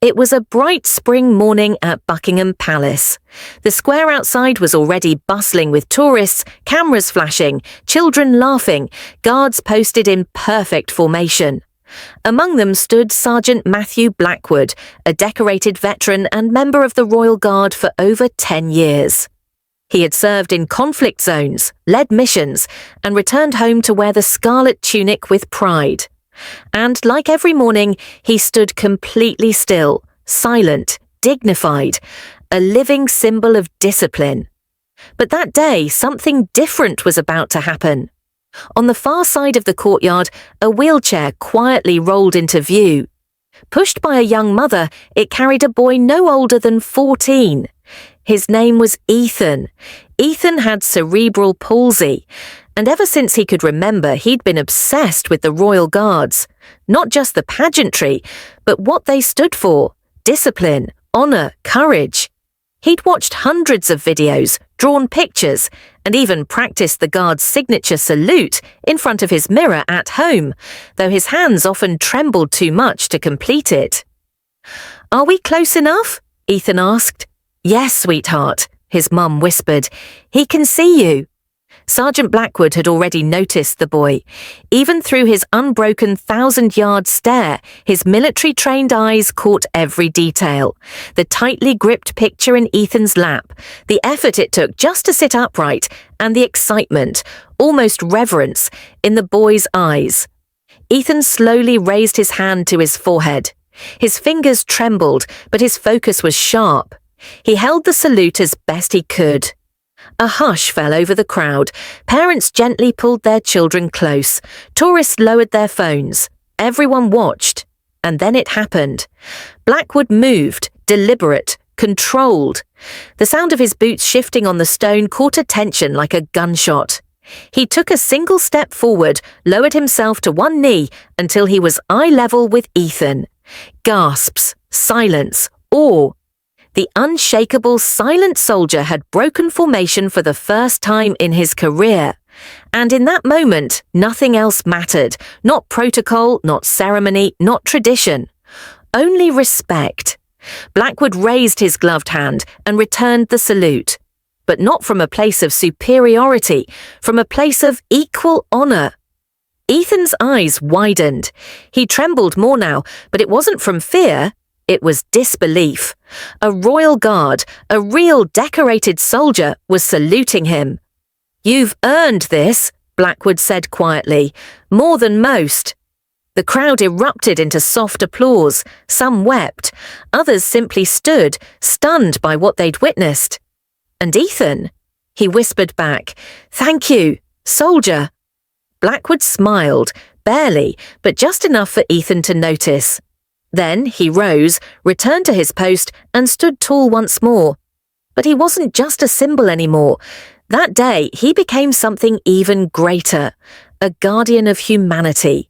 It was a bright spring morning at Buckingham Palace. The square outside was already bustling with tourists, cameras flashing, children laughing, guards posted in perfect formation. Among them stood Sergeant Matthew Blackwood, a decorated veteran and member of the Royal Guard for over 10 years. He had served in conflict zones, led missions, and returned home to wear the scarlet tunic with pride. And like every morning, he stood completely still, silent, dignified, a living symbol of discipline. But that day, something different was about to happen. On the far side of the courtyard, a wheelchair quietly rolled into view. Pushed by a young mother, it carried a boy no older than 14. His name was Ethan. Ethan had cerebral palsy, and ever since he could remember, he'd been obsessed with the Royal Guards. Not just the pageantry, but what they stood for: discipline, honour, courage. He'd watched hundreds of videos, drawn pictures, and even practiced the Guards' signature salute in front of his mirror at home, though his hands often trembled too much to complete it. "Are we close enough?" Ethan asked. "Yes, sweetheart," his mum whispered. "He can see you." Sergeant Blackwood had already noticed the boy. Even through his unbroken 1,000-yard stare, his military-trained eyes caught every detail. The tightly gripped picture in Ethan's lap, the effort it took just to sit upright, and the excitement, almost reverence, in the boy's eyes. Ethan slowly raised his hand to his forehead. His fingers trembled, but his focus was sharp. He held the salute as best he could. A hush fell over the crowd. Parents gently pulled their children close. Tourists lowered their phones. Everyone watched. And then it happened. Blackwood moved, deliberate, controlled. The sound of his boots shifting on the stone caught attention like a gunshot. He took a single step forward, lowered himself to one knee until he was eye level with Ethan. Gasps, silence, awe. The unshakable, silent soldier had broken formation for the first time in his career. And in that moment, nothing else mattered. Not protocol, not ceremony, not tradition. Only respect. Blackwood raised his gloved hand and returned the salute. But not from a place of superiority, from a place of equal honour. Ethan's eyes widened. He trembled more now, but it wasn't from fear. It was disbelief. A Royal Guard, a real decorated soldier, was saluting him. "You've earned this," Blackwood said quietly, "more than most." The crowd erupted into soft applause. Some wept. Others simply stood, stunned by what they'd witnessed. "And Ethan?" He whispered back, "Thank you, soldier." Blackwood smiled, barely, but just enough for Ethan to notice. Then he rose, returned to his post, and stood tall once more. But he wasn't just a symbol anymore. That day, he became something even greater, a guardian of humanity.